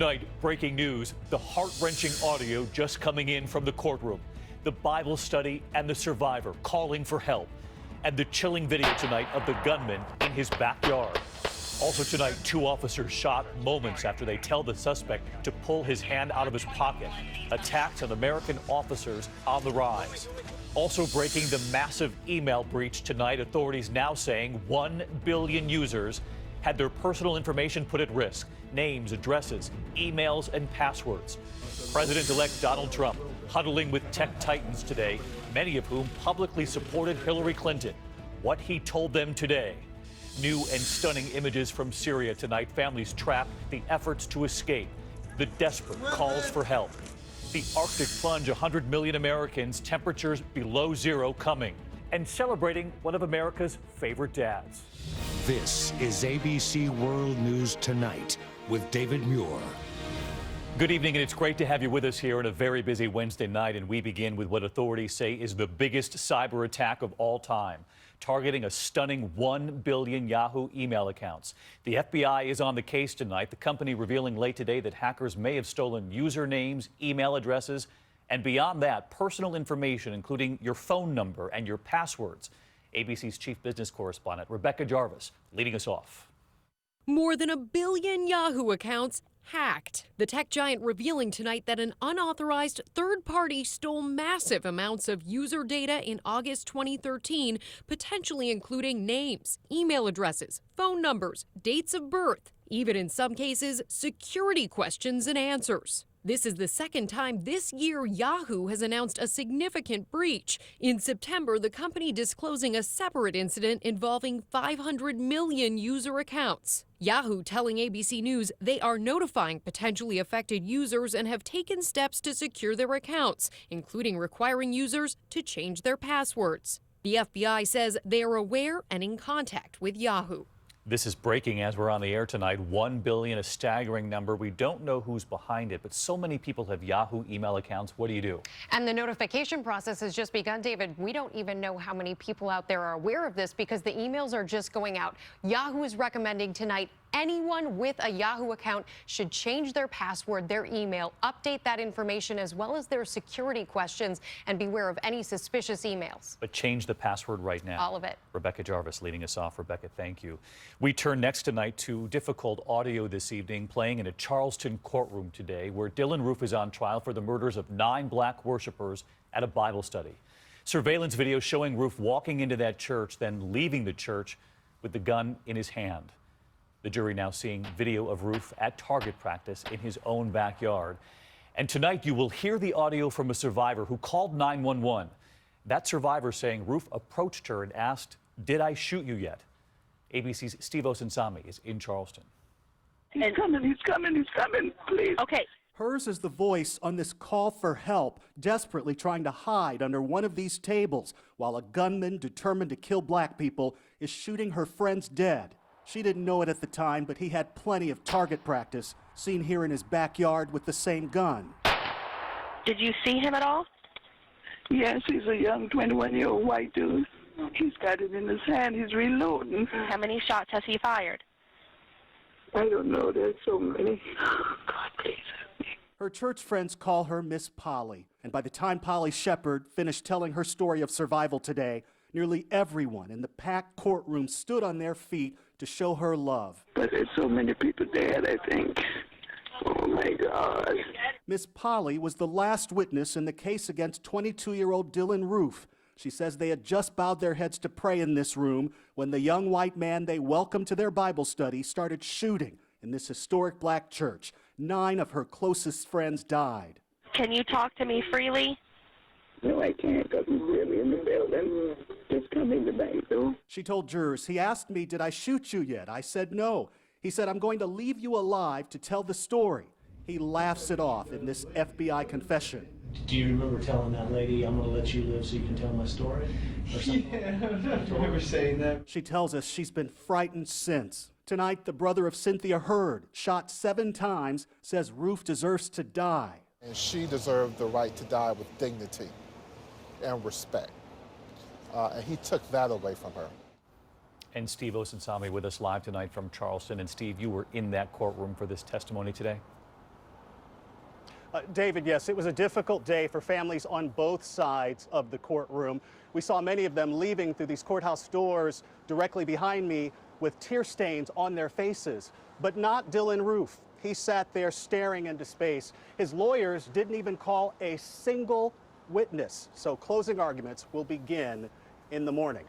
Tonight, breaking news, the heart-wrenching audio just coming in from the courtroom. The Bible study and the survivor calling for help. And the chilling video tonight of the gunman in his backyard. Also tonight, 2 officers shot moments after they tell the suspect to pull his hand out of his pocket. Attacks on American officers on the rise. Also breaking, the massive email breach tonight. Authorities now saying 1 billion users had their personal information put at risk. Names, addresses, emails, and passwords. President-elect Donald Trump huddling with tech titans today, many of whom publicly supported Hillary Clinton. What he told them today. New and stunning images from Syria tonight. Families trapped, the efforts to escape, the desperate calls for help. The Arctic plunge, 100 million Americans, temperatures below zero coming. And celebrating one of America's favorite dads. This is ABC World News Tonight with David Muir. Good evening, and it's great to have you with us here on a very busy Wednesday night. And we begin with what authorities say is the biggest cyber attack of all time, targeting a stunning 1 billion Yahoo email accounts. The FBI is on the case tonight, the company revealing late today that hackers may have stolen usernames, email addresses, and beyond that, personal information, including your phone number and your passwords. ABC's chief business correspondent, Rebecca Jarvis, leading us off. More than 1 billion Yahoo accounts hacked. The tech giant revealing tonight that an unauthorized third party stole massive amounts of user data in August 2013, potentially including names, email addresses, phone numbers, dates of birth, even in some cases, security questions and answers. This is the second time this year Yahoo has announced a significant breach. In September, the company disclosing a separate incident involving 500 million user accounts. Yahoo telling ABC News they are notifying potentially affected users and have taken steps to secure their accounts, including requiring users to change their passwords. The FBI says they are aware and in contact with Yahoo. This is breaking as we're on the air tonight. 1 billion, a staggering number. We don't know who's behind it, but so many people have Yahoo email accounts. What do you do? And the notification process has just begun, David. We don't even know how many people out there are aware of this because the emails are just going out. Yahoo is recommending tonight anyone with a Yahoo account should change their password, their email, update that information as well as their security questions, and beware of any suspicious emails. But change the password right now. All of it. Rebecca Jarvis leading us off. Rebecca, thank you. We turn next tonight to difficult audio this evening playing in a Charleston courtroom today where Dylan Roof is on trial for the murders of 9 black worshipers at a Bible study. Surveillance video showing Roof walking into that church, then leaving the church with the gun in his hand. The jury now seeing video of Roof at target practice in his own backyard. And tonight you will hear the audio from a survivor who called 911. That survivor saying Roof approached her and asked, "Did I shoot you yet?" ABC's Steve Osensami is in Charleston. He's coming, please. Okay. Hers is the voice on this call for help, desperately trying to hide under one of these tables while a gunman determined to kill black people is shooting her friends dead. She didn't know it at the time, but he had plenty of target practice, seen here in his backyard with the same gun. Did you see him at all? Yes, he's a young 21-year-old white dude. He's got it in his hand. He's reloading. How many shots has he fired? I don't know. There's so many. Oh, God, please help me. Her church friends call her Miss Polly, and by the time Polly Shepard finished telling her story of survival today, nearly everyone in the packed courtroom stood on their feet to show her love. But there's so many people dead, I think. Oh, my God. Miss Polly was the last witness in the case against 22-year-old Dylan Roof. She says they had just bowed their heads to pray in this room when the young white man they welcomed to their Bible study started shooting in this historic black church. 9 of her closest friends died. Can you talk to me freely? No, I can't because he's really in the building. Just come in the back door. She told jurors, "He asked me, 'Did I shoot you yet?' I said no. He said, 'I'm going to leave you alive to tell the story.' He laughs it off in this FBI confession. Do you remember telling that lady, 'I'm going to let you live so you can tell my story'? Or something? Yeah, I remember saying that. She tells us she's been frightened since. Tonight, the brother of Cynthia Hurd, shot 7 times, says Roof deserves to die. And she deserved the right to die with dignity and respect. And he took that away from her. And Steve Osensami with us live tonight from Charleston. And Steve, you were in that courtroom for this testimony today? David, yes, it was a difficult day for families on both sides of the courtroom. We saw many of them leaving through these courthouse doors directly behind me with tear stains on their faces, but not Dylan Roof. He sat there staring into space. His lawyers didn't even call a single witness. So closing arguments will begin in the morning.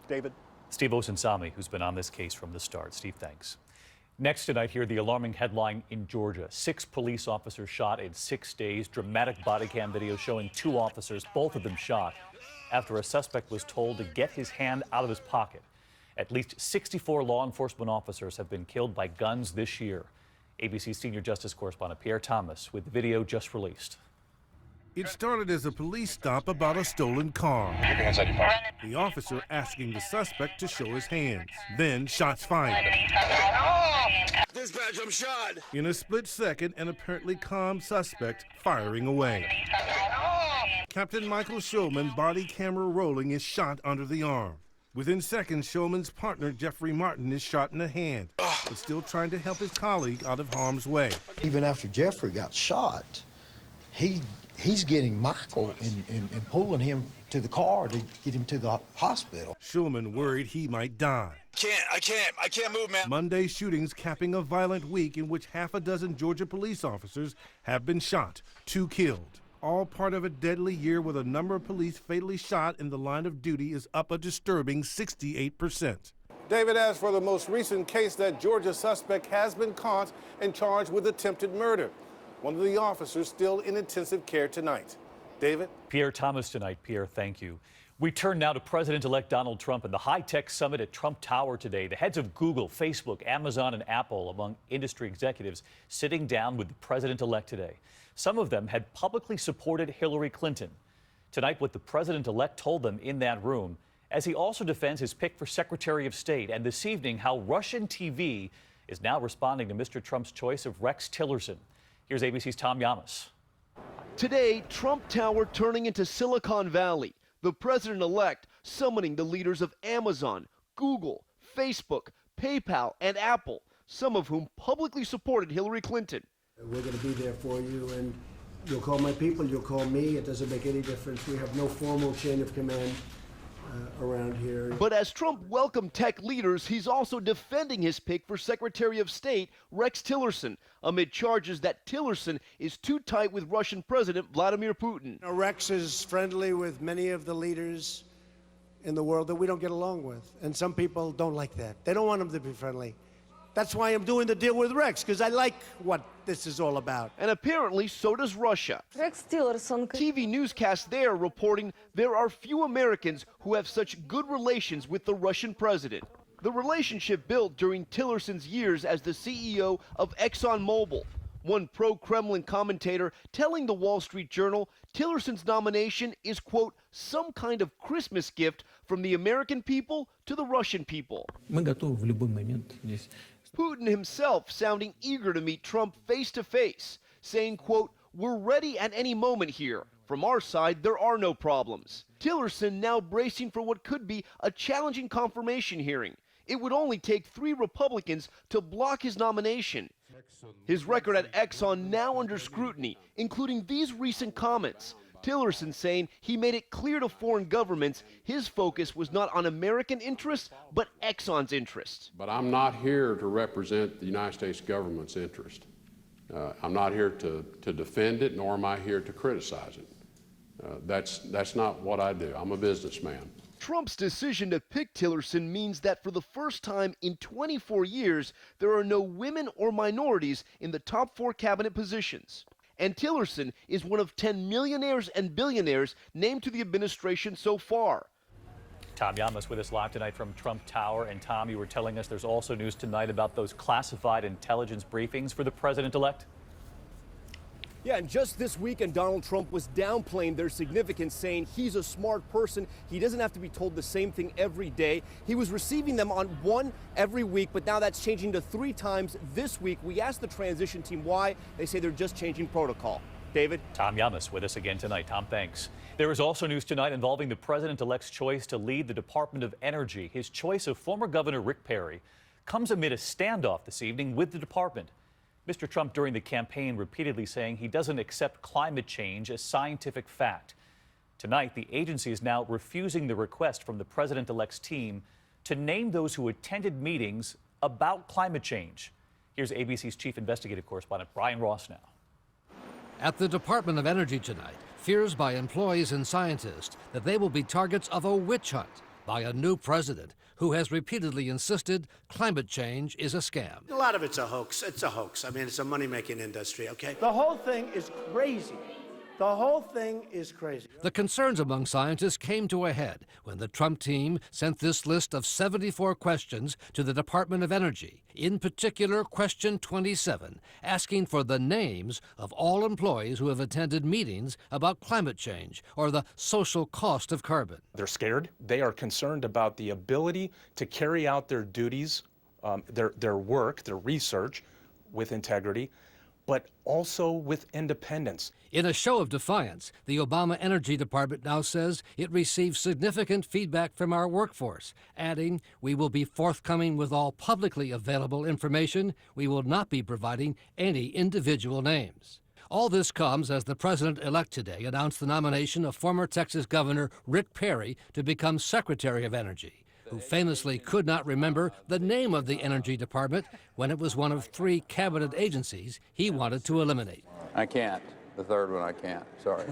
David? Steve Osunsami, who's been on this case from the start. Steve, thanks. Next tonight, here the alarming headline in Georgia. 6 police officers shot in 6 days. Dramatic body cam video showing 2 officers, both of them shot, after a suspect was told to get his hand out of his pocket. At least 64 law enforcement officers have been killed by guns this year. ABC senior justice correspondent Pierre Thomas with the video just released. It started as a police stop about a stolen car. The officer asking the suspect to show his hands. Then shots fired. Dispatch, I'm shot. In a split second, an apparently calm suspect firing away. Captain Michael Shulman, body camera rolling, is shot under the arm. Within seconds, Shulman's partner, Jeffrey Martin, is shot in the hand, but still trying to help his colleague out of harm's way. Even after Jeffrey got shot, he's getting Michael and pulling him to the car to get him to the hospital. Shulman worried he might die. I can't move, man. Monday shootings capping a violent week in which half a dozen Georgia police officers have been shot, 2 killed. All part of a deadly year where the number of police fatally shot in the line of duty is up a disturbing 68%. David, as for the most recent case, that Georgia suspect has been caught and charged with attempted murder. One of the officers still in intensive care tonight. David? Pierre Thomas tonight. Pierre, thank you. We turn now to President-elect Donald Trump and the high-tech summit at Trump Tower today. The heads of Google, Facebook, Amazon, and Apple, among industry executives, sitting down with the president-elect today. Some of them had publicly supported Hillary Clinton. Tonight, what the president-elect told them in that room, as he also defends his pick for Secretary of State. And this evening, how Russian TV is now responding to Mr. Trump's choice of Rex Tillerson. Here's ABC's Tom Yamas. Today, Trump Tower turning into Silicon Valley. The president-elect summoning the leaders of Amazon, Google, Facebook, PayPal, and Apple, some of whom publicly supported Hillary Clinton. We're going to be there for you, and you'll call my people, you'll call me. It doesn't make any difference. We have no formal chain of command around here. But as Trump welcomed tech leaders, he's also defending his pick for Secretary of State Rex Tillerson, amid charges that Tillerson is too tight with Russian President Vladimir Putin. Rex is friendly with many of the leaders in the world that we don't get along with, and some people don't like that. They don't want him to be friendly. That's why I'm doing the deal with Rex, because I like what this is all about. And apparently so does Russia. Rex Tillerson. TV newscast there reporting there are few Americans who have such good relations with the Russian president. The relationship built during Tillerson's years as the CEO of ExxonMobil. One pro-Kremlin commentator telling the Wall Street Journal Tillerson's nomination is, quote, some kind of Christmas gift from the American people to the Russian people. Putin himself sounding eager to meet Trump face-to-face, saying, quote, we're ready at any moment here. From our side, there are no problems. Tillerson now bracing for what could be a challenging confirmation hearing. It would only take 3 Republicans to block his nomination. His record at Exxon now under scrutiny, including these recent comments. Tillerson saying he made it clear to foreign governments his focus was not on American interests, but Exxon's interests. But I'm not here to represent the United States government's interest. I'm not here to defend it, nor am I here to criticize it. That's not what I do. I'm a businessman. Trump's decision to pick Tillerson means that for the first time in 24 years, there are no women or minorities in the top 4 cabinet positions. And Tillerson is one of 10 millionaires and billionaires named to the administration so far. Tom Yamas with us live tonight from Trump Tower. And Tom, you were telling us there's also news tonight about those classified intelligence briefings for the president-elect. Yeah, and just this weekend, Donald Trump was downplaying their significance, saying he's a smart person. He doesn't have to be told the same thing every day. He was receiving them on 1 every week, but now that's changing to 3 times this week. We asked the transition team why. They say they're just changing protocol. David? Tom Yamas with us again tonight. Tom, thanks. There is also news tonight involving the president-elect's choice to lead the Department of Energy. His choice of former Governor Rick Perry comes amid a standoff this evening with the department. Mr. Trump, during the campaign, repeatedly saying he doesn't accept climate change as scientific fact. Tonight, the agency is now refusing the request from the president-elect's team to name those who attended meetings about climate change. Here's ABC's chief investigative correspondent Brian Ross now. At the Department of Energy tonight, fears by employees and scientists that they will be targets of a witch hunt by a new president who has repeatedly insisted climate change is a scam. A lot of it's a hoax. It's a hoax. I mean, it's a money-making industry, okay? The whole thing is crazy. The whole thing is crazy. The concerns among scientists came to a head when the Trump team sent this list of 74 questions to the Department of Energy, in particular question 27, asking for the names of all employees who have attended meetings about climate change or the social cost of carbon. They're scared. They are concerned about the ability to carry out their duties, their work, their research with integrity, but also with independence. In a show of defiance, the Obama Energy Department now says it received significant feedback from our workforce, adding, "We will be forthcoming with all publicly available information. We will not be providing any individual names." All this comes as the president-elect today announced the nomination of former Texas Governor Rick Perry to become Secretary of Energy, who famously could not remember the name of the Energy Department when it was one of 3 cabinet agencies he wanted to eliminate. I can't. The third one I can't. Sorry.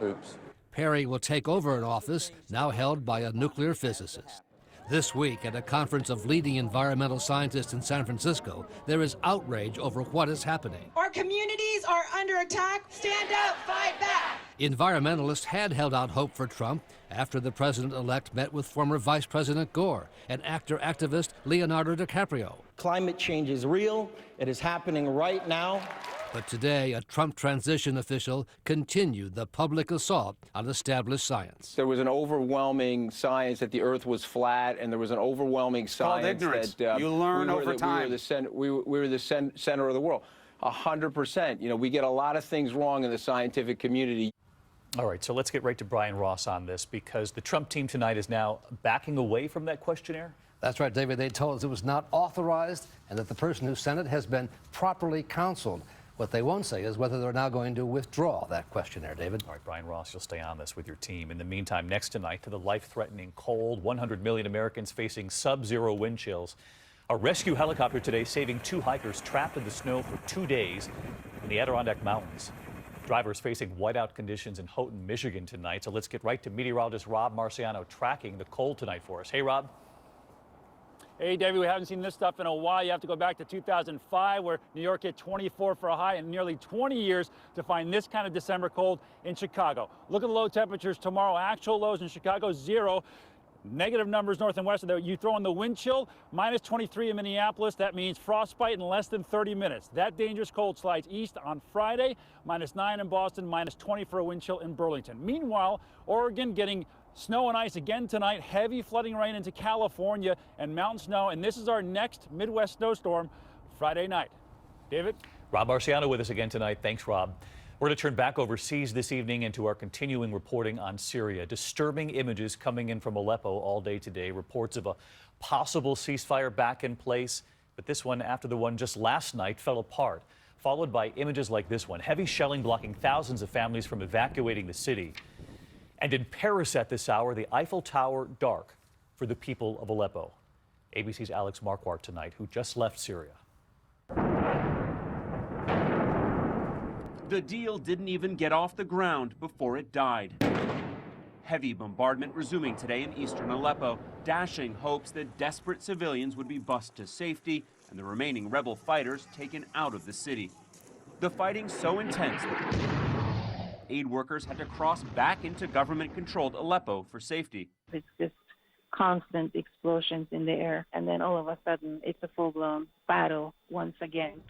Oops. Perry will take over an office now held by a nuclear physicist. This week, at a conference of leading environmental scientists in San Francisco, there is outrage over what is happening. Our communities are under attack. Stand up, fight back. Environmentalists had held out hope for Trump after the president-elect met with former Vice President Gore and actor-activist Leonardo DiCaprio. Climate change is real. It is happening right now. But today, a Trump transition official continued the public assault on established science. There was an overwhelming science that the Earth was flat, and there was an overwhelming science that you learn over time. We were the center of the world. 100%. You know, we get a lot of things wrong in the scientific community. All right, so let's get right to Brian Ross on this, because the Trump team tonight is now backing away from that questionnaire. That's right, David. They told us it was not authorized and that the person who sent it has been properly counseled. What they won't say is whether they're now going to withdraw that questionnaire, David. All right, Brian Ross, you'll stay on this with your team. In the meantime, next tonight, to the life-threatening cold, 100 million Americans facing sub-zero wind chills. A rescue helicopter today saving 2 hikers trapped in the snow for 2 days in the Adirondack Mountains. Drivers facing whiteout conditions in Houghton, Michigan tonight. So let's get right to meteorologist Rob Marciano tracking the cold tonight for us. Hey, Rob. Hey, David, we haven't seen this stuff in a while. You have to go back to 2005, where New York hit 24 for a high, and nearly 20 years to find this kind of December cold in Chicago. Look at the low temperatures tomorrow. Actual lows in Chicago, 0. Negative numbers north and west. You throw in the wind chill, minus 23 in Minneapolis. That means frostbite in less than 30 minutes. That dangerous cold slides east on Friday, minus 9 in Boston, minus 20 for a wind chill in Burlington. Meanwhile, Oregon getting snow and ice again tonight, heavy flooding rain into California and mountain snow. And this is our next Midwest snowstorm Friday night. David? Rob Marciano with us again tonight. Thanks, Rob. We're going to turn back overseas this evening into our continuing reporting on Syria. Disturbing images coming in from Aleppo all day today. Reports of a possible ceasefire back in place. But this one, after the one just last night, fell apart. Followed by images like this one. Heavy shelling blocking thousands of families from evacuating the city. And in Paris at this hour, the Eiffel Tower dark for the people of Aleppo. ABC's Alex Marquardt tonight, who just left Syria. The deal didn't even get off the ground before it died. Heavy bombardment resuming today in eastern Aleppo, dashing hopes that desperate civilians would be bussed to safety and the remaining rebel fighters taken out of the city. The fighting so intense that aid workers had to cross back into government-controlled Aleppo for safety. It's just constant explosions in the air, and then all of a sudden it's a full-blown battle once again.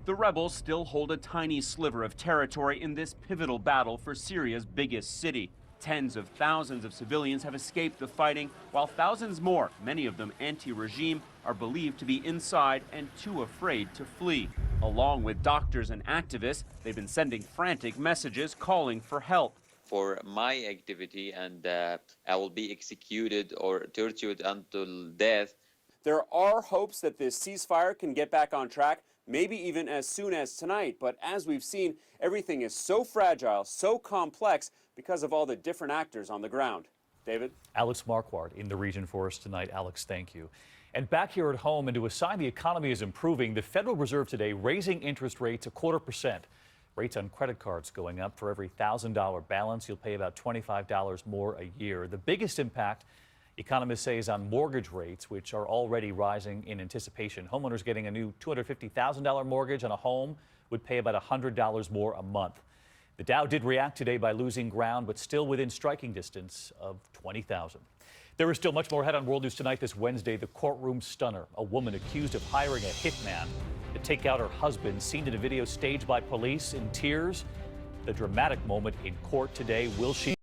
The rebels still hold a tiny sliver of territory in this pivotal battle for Syria's biggest city. Tens of thousands of civilians have escaped the fighting, while thousands more, many of them anti-regime, are believed to be inside and too afraid to flee. Along with doctors and activists, they've been sending frantic messages calling for help. For my activity, and I will be executed or tortured until death. There are hopes that this ceasefire can get back on track, maybe even as soon as tonight. But as we've seen, everything is so fragile, so complex because of all the different actors on the ground. David? Alex Marquardt in the region for us tonight. Alex, thank you. And back here at home, and to a sign the economy is improving, the Federal Reserve today raising interest rates 0.25%. Rates on credit cards going up. For every $1,000 balance, you'll pay about $25 more a year. The biggest impact, economists say, is on mortgage rates, which are already rising in anticipation. Homeowners getting a new $250,000 mortgage on a home would pay about $100 more a month. The Dow did react today by losing ground, but still within striking distance of 20,000. There is still much more ahead on World News Tonight this Wednesday. The courtroom stunner, a woman accused of hiring a hitman to take out her husband, seen in a video staged by police in tears. The dramatic moment in court today. Will she